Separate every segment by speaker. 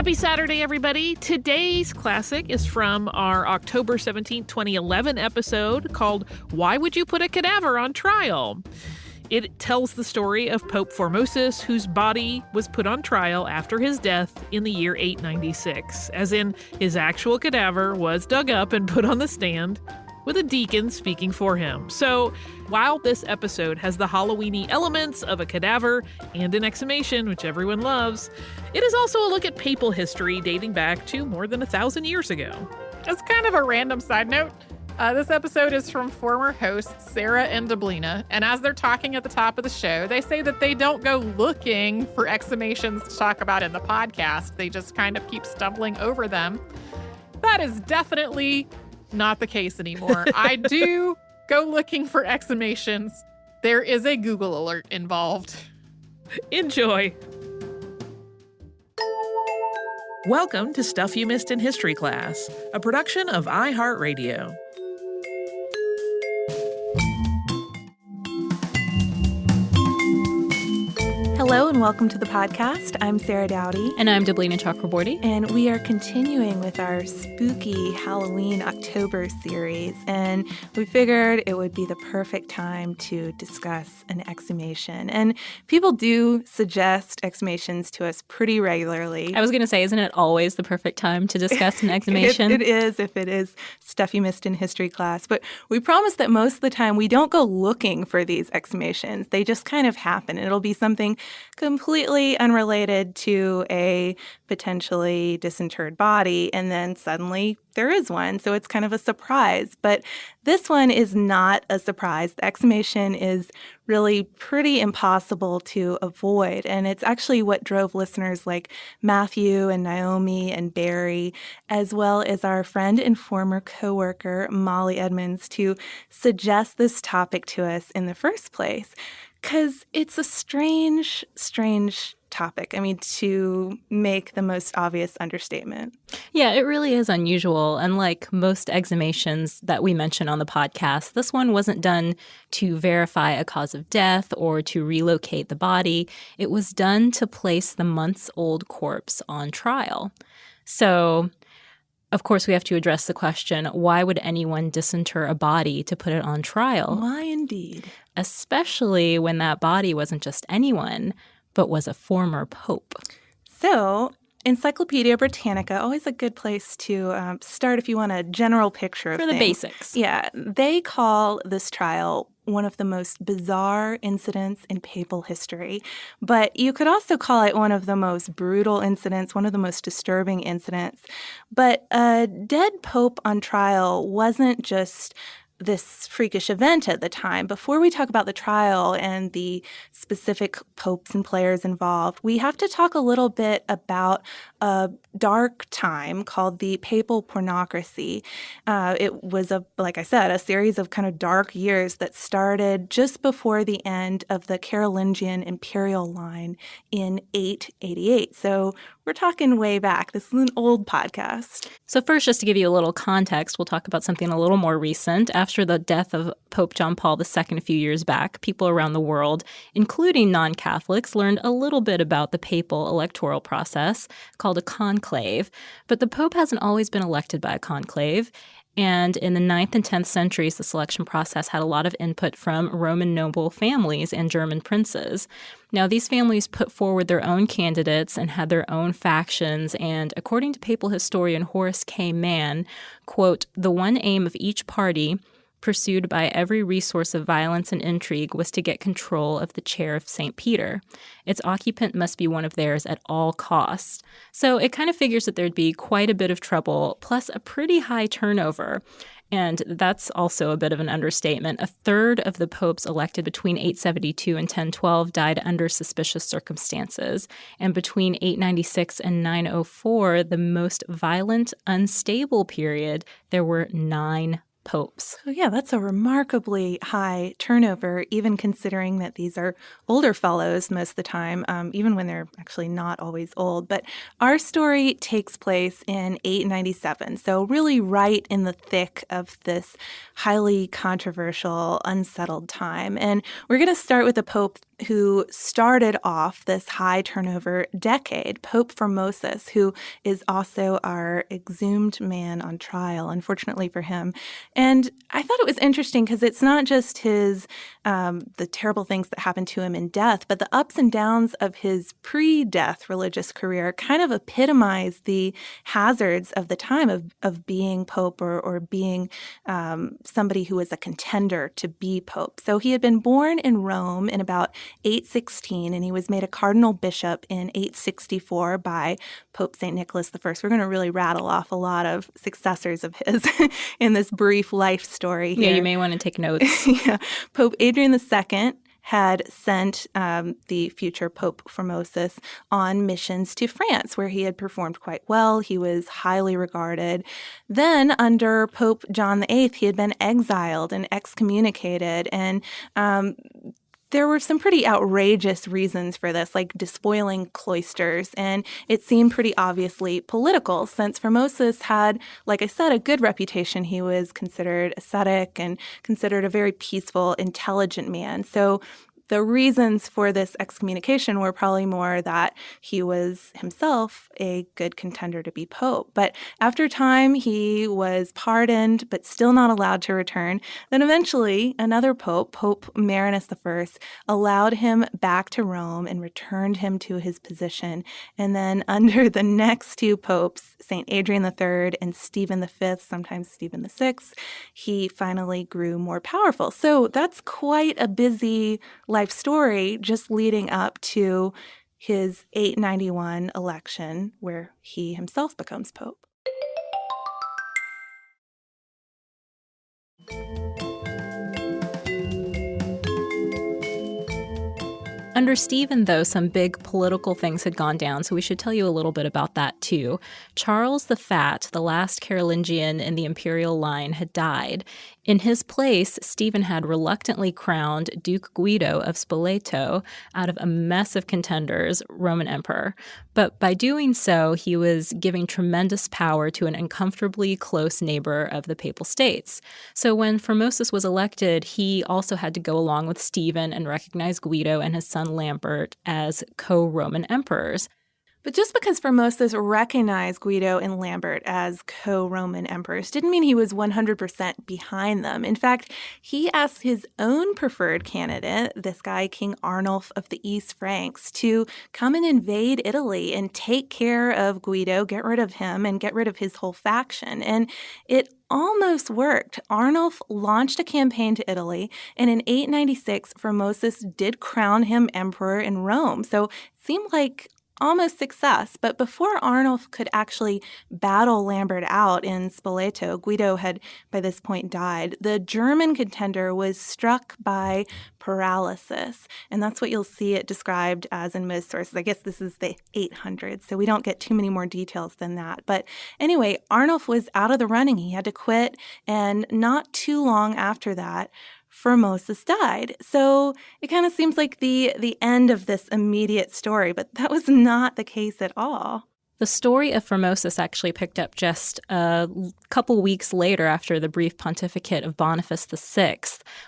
Speaker 1: Happy Saturday, everybody. Today's classic is from our October 17, 2011 episode called Why Would You Put a Cadaver on Trial? It tells the story of Pope Formosus, whose body was put on trial after his death in the year 896, as in his actual cadaver was dug up and put on the stand with a deacon speaking for him. So while this episode has the Halloween-y elements of a cadaver and an exhumation, which everyone loves, it is also a look at papal history dating back to more than 1,000 years ago.
Speaker 2: As kind of a random side note, this episode is from former hosts Sarah and Deblina, and as they're talking at the top of the show, they say that they don't go looking for exhumations to talk about in the podcast. They just kind of keep stumbling over them. That is definitely not the case anymore. I do go looking for exhumations. There is a Google alert involved.
Speaker 1: Enjoy. Welcome to Stuff You Missed in History Class, a production of iHeartRadio.
Speaker 3: Hello and welcome to the podcast. I'm Sarah Dowdy.
Speaker 4: And I'm Deblina Chakraborty.
Speaker 3: And we are continuing with our spooky Halloween October series. And we figured it would be the perfect time to discuss an exhumation. And people do suggest exhumations to us pretty regularly.
Speaker 4: I was going to say, isn't it always the perfect time to discuss an exhumation?
Speaker 3: It is, if it is stuff you missed in history class. But we promise that most of the time we don't go looking for these exhumations. They just kind of happen. It'll be something completely unrelated to a potentially disinterred body, and then suddenly there is one. So it's kind of a surprise. But this one is not a surprise. The exhumation is really pretty impossible to avoid. And it's actually what drove listeners like Matthew and Naomi and Barry, as well as our friend and former coworker Molly Edmonds, to suggest this topic to us in the first place. Because it's a strange topic. I mean, to make the most obvious understatement.
Speaker 4: Yeah, it really is unusual. Unlike most exhumations that we mention on the podcast, this one wasn't done to verify a cause of death or to relocate the body. It was done to place the months-old corpse on trial. So, of course, we have to address the question, why would anyone disinter a body to put it on trial?
Speaker 3: Why indeed?
Speaker 4: Especially when that body wasn't just anyone, but was a former pope.
Speaker 3: So, Encyclopedia Britannica, always a good place to start if you want a general picture of
Speaker 4: For the basics.
Speaker 3: Yeah, they call this trial one of the most bizarre incidents in papal history. But you could also call it one of the most brutal incidents, one of the most disturbing incidents. But a dead pope on trial wasn't just this freakish event at the time. Before we talk about the trial and the specific popes and players involved, we have to talk a little bit about a dark time called the papal pornocracy. It was, like I said, a series of kind of dark years that started just before the end of the Carolingian imperial line in 888. So we're talking way back. This is an old podcast.
Speaker 4: So first, just to give you a little context, we'll talk about something a little more recent. After the death of Pope John Paul II a few years back, people around the world, including non-Catholics, learned a little bit about the papal electoral process called a conclave. But the Pope hasn't always been elected by a conclave. And in the 9th and 10th centuries, the selection process had a lot of input from Roman noble families and German princes. Now, these families put forward their own candidates and had their own factions, and according to papal historian Horace K. Mann, quote, "The one aim of each party pursued by every resource of violence and intrigue was to get control of the chair of St. Peter. Its occupant must be one of theirs at all costs." So it kind of figures that there'd be quite a bit of trouble, plus a pretty high turnover. And that's also a bit of an understatement. A third of the popes elected between 872 and 1012 died under suspicious circumstances. And between 896 and 904, the most violent, unstable period, there were 9 popes.
Speaker 3: So yeah, that's a remarkably high turnover, even considering that these are older fellows most of the time, even when they're actually not always old. But our story takes place in 897, so really right in the thick of this highly controversial, unsettled time. And we're going to start with a pope who started off this high turnover decade, Pope Formosus, who is also our exhumed man on trial, unfortunately for him. And I thought it was interesting because it's not just his the terrible things that happened to him in death, but the ups and downs of his pre-death religious career kind of epitomize the hazards of the time of being pope or being somebody who was a contender to be pope. So he had been born in Rome in about 816, and he was made a cardinal bishop in 864 by Pope St. Nicholas I. We're going to really rattle off a lot of successors of his in this brief life story here.
Speaker 4: Yeah, you may want to take notes.
Speaker 3: Yeah. Pope Adrian II had sent the future Pope Formosus on missions to France, where he had performed quite well. He was highly regarded. Then, under Pope John VIII, he had been exiled and excommunicated, and there were some pretty outrageous reasons for this, like despoiling cloisters, and it seemed pretty obviously political since Formosus had, like I said, a good reputation. He was considered ascetic and considered a very peaceful, intelligent man. So the reasons for this excommunication were probably more that he was himself a good contender to be pope. But after time, he was pardoned, but still not allowed to return. Then eventually, another pope, Pope Marinus I, allowed him back to Rome and returned him to his position. And then under the next two popes, St. Adrian III and Stephen V, sometimes Stephen VI, he finally grew more powerful. So that's quite a busy life story just leading up to his 891 election, where he himself becomes pope.
Speaker 4: Under Stephen, though, some big political things had gone down, so we should tell you a little bit about that, too. Charles the Fat, the last Carolingian in the imperial line, had died. In his place, Stephen had reluctantly crowned Duke Guido of Spoleto out of a mess of contenders, Roman emperor. But by doing so, he was giving tremendous power to an uncomfortably close neighbor of the Papal States. So when Formosus was elected, he also had to go along with Stephen and recognize Guido and his son Lambert as co-Roman emperors.
Speaker 3: But just because Formosus recognized Guido and Lambert as co-Roman emperors didn't mean he was 100% behind them. In fact, he asked his own preferred candidate, this guy King Arnulf of the East Franks, to come and invade Italy and take care of Guido, get rid of him, and get rid of his whole faction. And it almost worked. Arnulf launched a campaign to Italy, and in 896, Formosus did crown him emperor in Rome. So it seemed like almost success. But before Arnulf could actually battle Lambert out in Spoleto, Guido had by this point died. The German contender was struck by paralysis, and that's what you'll see it described as in most sources. I guess this is the 800s, so we don't get too many more details than that. But anyway, Arnulf was out of the running. He had to quit, and not too long after that, Formosus died. So it kind of seems like the end of this immediate story, but that was not the case at all.
Speaker 4: The story of Formosus actually picked up just a couple weeks later after the brief pontificate of Boniface VI,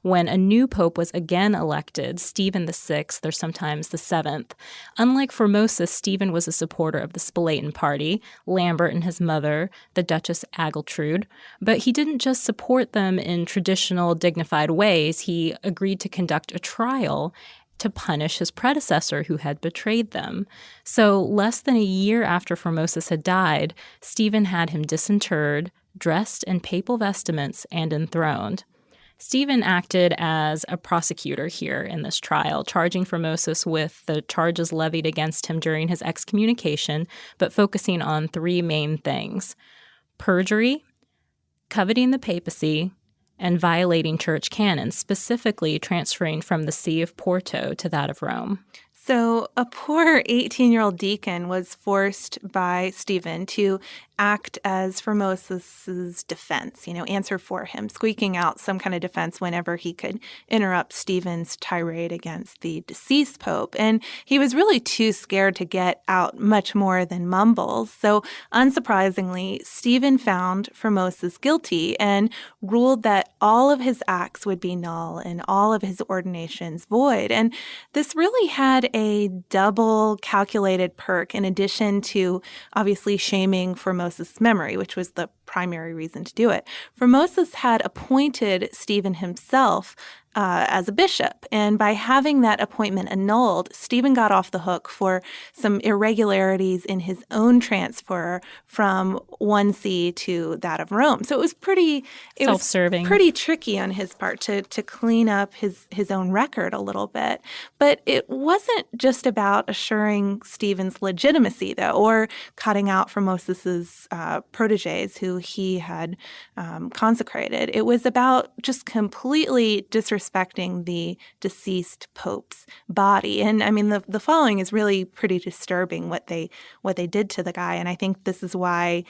Speaker 4: when a new pope was again elected, Stephen VI, or sometimes the seventh. Unlike Formosus, Stephen was a supporter of the Spoletan party, Lambert and his mother, the Duchess Agiltrude. But he didn't just support them in traditional, dignified ways. He agreed to conduct a trial to punish his predecessor who had betrayed them. So less than a year after Formosus had died, Stephen had him disinterred, dressed in papal vestments, and enthroned. Stephen acted as a prosecutor here in this trial, charging Formosus with the charges levied against him during his excommunication, but focusing on three main things: perjury, coveting the papacy, and violating church canons, specifically transferring from the See of Porto to that of Rome.
Speaker 3: So a poor 18-year-old deacon was forced by Stephen to act as Formosus's defense, answer for him, squeaking out some kind of defense whenever he could interrupt Stephen's tirade against the deceased pope. And he was really too scared to get out much more than mumbles. So unsurprisingly, Stephen found Formosus guilty and ruled that all of his acts would be null and all of his ordinations void. And this really had a double calculated perk in addition to obviously shaming Formosus' memory, which was the primary reason to do it. Formosus had appointed Stephen himself as a bishop, and by having that appointment annulled, Stephen got off the hook for some irregularities in his own transfer from one see to that of Rome. So it was pretty tricky on his part to clean up his own record a little bit. But it wasn't just about assuring Stephen's legitimacy, though, or cutting out Formosus's proteges who he had consecrated. It was about just completely disrespecting the deceased pope's body. And I mean, the following is really pretty disturbing what they did to the guy. And I think this is why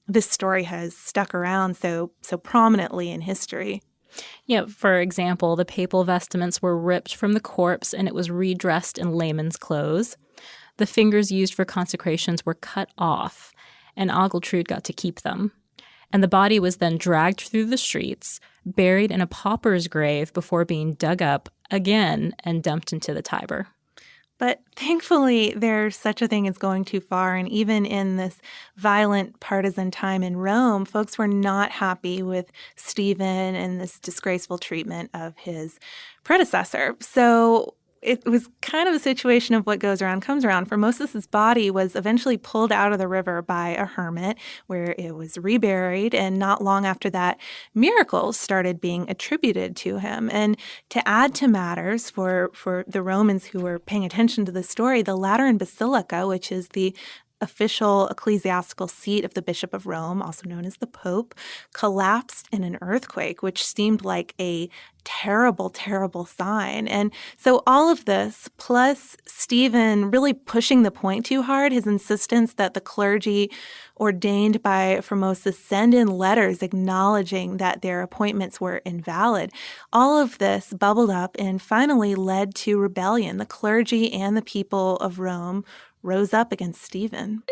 Speaker 3: this story has stuck around so prominently in history.
Speaker 4: Yeah, for example, the papal vestments were ripped from the corpse and it was redressed in layman's clothes. The fingers used for consecrations were cut off, and Ogiltrude got to keep them. And the body was then dragged through the streets, buried in a pauper's grave before being dug up again and dumped into the Tiber.
Speaker 3: But thankfully, there's such a thing as going too far. And even in this violent partisan time in Rome, folks were not happy with Stephen and this disgraceful treatment of his predecessor. So it was kind of a situation of what goes around comes around. Formosus's body was eventually pulled out of the river by a hermit where it was reburied. And not long after that, miracles started being attributed to him. And to add to matters for the Romans who were paying attention to the story, the Lateran Basilica, which is the official ecclesiastical seat of the Bishop of Rome, also known as the Pope, collapsed in an earthquake, which seemed like a terrible, terrible sign. And so all of this, plus Stephen really pushing the point too hard, his insistence that the clergy ordained by Formosus send in letters acknowledging that their appointments were invalid, all of this bubbled up and finally led to rebellion. The clergy and the people of Rome rose up against Stephen.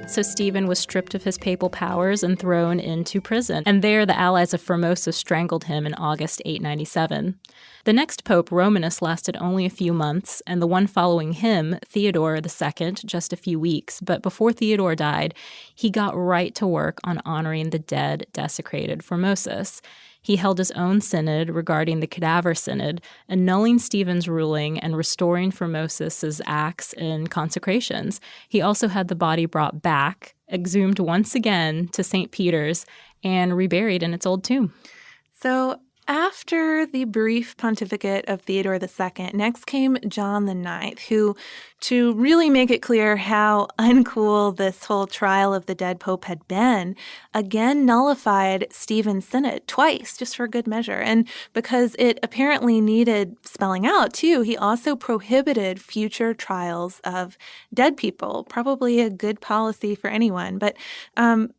Speaker 4: So Stephen was stripped of his papal powers and thrown into prison. And there, the allies of Formosus strangled him in August 897. The next pope, Romanus, lasted only a few months, and the one following him, Theodore II, just a few weeks. But before Theodore died, he got right to work on honoring the dead, desecrated Formosus. He held his own synod regarding the cadaver synod, annulling Stephen's ruling and restoring Formosus's acts and consecrations. He also had the body brought back, exhumed once again to St. Peter's, and reburied in its old tomb.
Speaker 3: So after the brief pontificate of Theodore II, next came John IX, who, to really make it clear how uncool this whole trial of the dead pope had been, again nullified Stephen's synod twice, just for good measure. And because it apparently needed spelling out, too, he also prohibited future trials of dead people, probably a good policy for anyone, but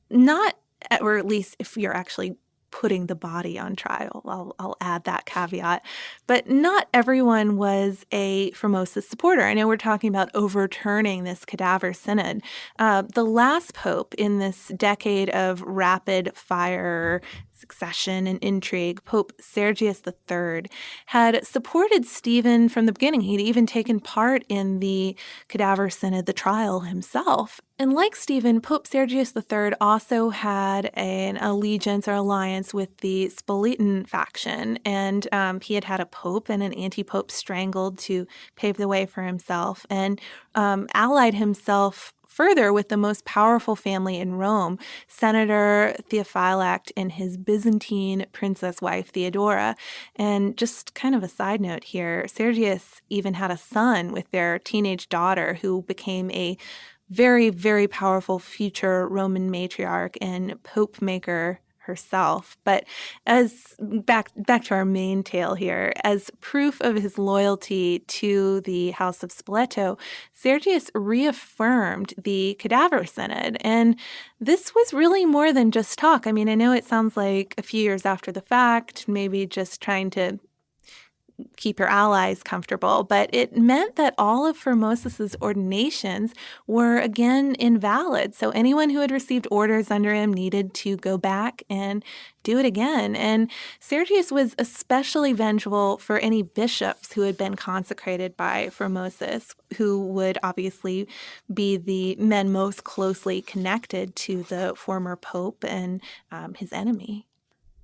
Speaker 3: not, or at least if you're actually putting the body on trial. I'll add that caveat. But not everyone was a Formosus supporter. I know we're talking about overturning this cadaver synod. The last pope in this decade of rapid fire succession and intrigue, Pope Sergius III, had supported Stephen from the beginning. He'd even taken part in the cadaver synod, the trial himself. And like Stephen, Pope Sergius III also had an allegiance or alliance with the Spoletan faction. And he had had a pope and an anti-pope strangled to pave the way for himself, and allied himself further with the most powerful family in Rome, Senator Theophylact and his Byzantine princess wife, Theodora. And just kind of a side note here, Sergius even had a son with their teenage daughter who became a very, very powerful future Roman matriarch and pope maker herself. But as back to our main tale here, as proof of his loyalty to the House of Spoleto, Sergius reaffirmed the cadaver synod. And this was really more than just talk. I mean, I know it sounds like a few years after the fact, maybe just trying to keep your allies comfortable, but it meant that all of Formosus's ordinations were again invalid. So anyone who had received orders under him needed to go back and do it again. And Sergius was especially vengeful for any bishops who had been consecrated by Formosus, who would obviously be the men most closely connected to the former pope and his enemy.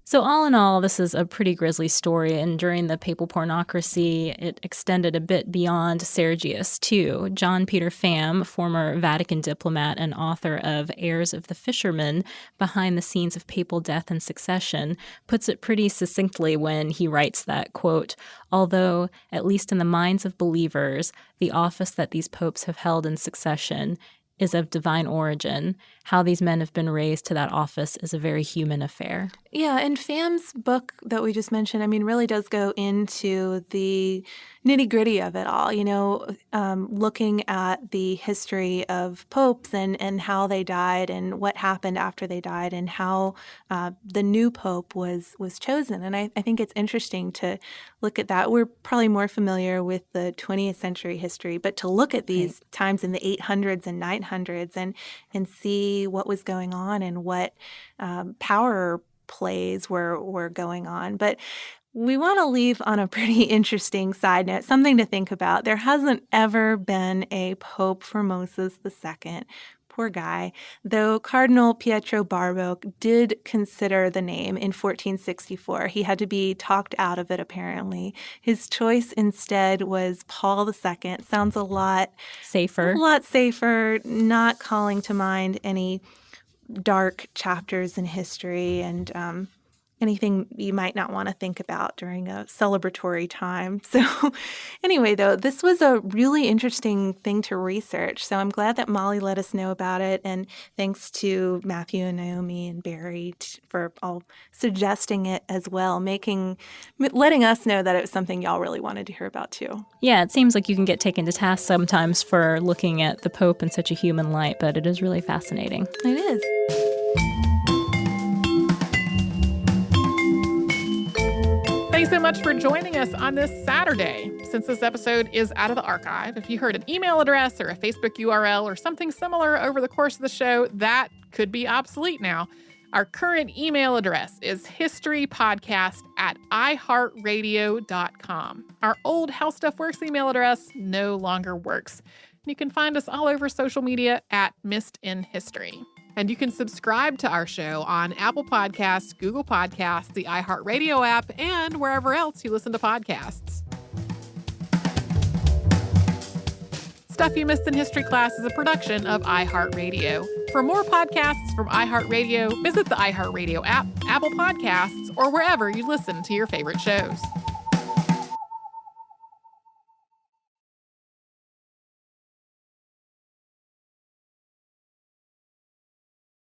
Speaker 4: So all in all, this is a pretty grisly story, and during the papal pornocracy, it extended a bit beyond Sergius, too. John Peter Pham, former Vatican diplomat and author of Heirs of the Fisherman, Behind the Scenes of Papal Death and Succession, puts it pretty succinctly when he writes that, quote, although, at least in the minds of believers, the office that these popes have held in succession is of divine origin, how these men have been raised to that office is a very human affair.
Speaker 3: Yeah, and Pham's book that we just mentioned, I mean, really does go into the nitty-gritty of it all, looking at the history of popes and how they died and what happened after they died and how the new pope was chosen. And I think it's interesting to look at that. We're probably more familiar with the 20th century history, but to look at these times in the 800s and 900s and see what was going on and what power plays were going on. But we want to leave on a pretty interesting side note, something to think about. There hasn't ever been a Pope Formosus II. Poor guy. Though Cardinal Pietro Barbo did consider the name in 1464. He had to be talked out of it, apparently. His choice instead was Paul II. Sounds a lot safer, not calling to mind any dark chapters in history and anything you might not want to think about during a celebratory time. So anyway, though, this was a really interesting thing to research. So I'm glad that Molly let us know about it. And thanks to Matthew and Naomi and Barry for all suggesting it as well, letting us know that it was something y'all really wanted to hear about too.
Speaker 4: Yeah, it seems like you can get taken to task sometimes for looking at the Pope in such a human light, but it is really fascinating.
Speaker 3: It is.
Speaker 2: Thanks so much for joining us on this Saturday. Since this episode is out of the archive, if you heard an email address or a Facebook URL or something similar over the course of the show, that could be obsolete now. Our current email address is historypodcast@iHeartRadio.com. Our old How Stuff Works email address no longer works. You can find us all over social media at Missed in History. And you can subscribe to our show on Apple Podcasts, Google Podcasts, the iHeartRadio app, and wherever else you listen to podcasts. Stuff You Missed in History Class is a production of iHeartRadio. For more podcasts from iHeartRadio, visit the iHeartRadio app, Apple Podcasts, or wherever you listen to your favorite shows.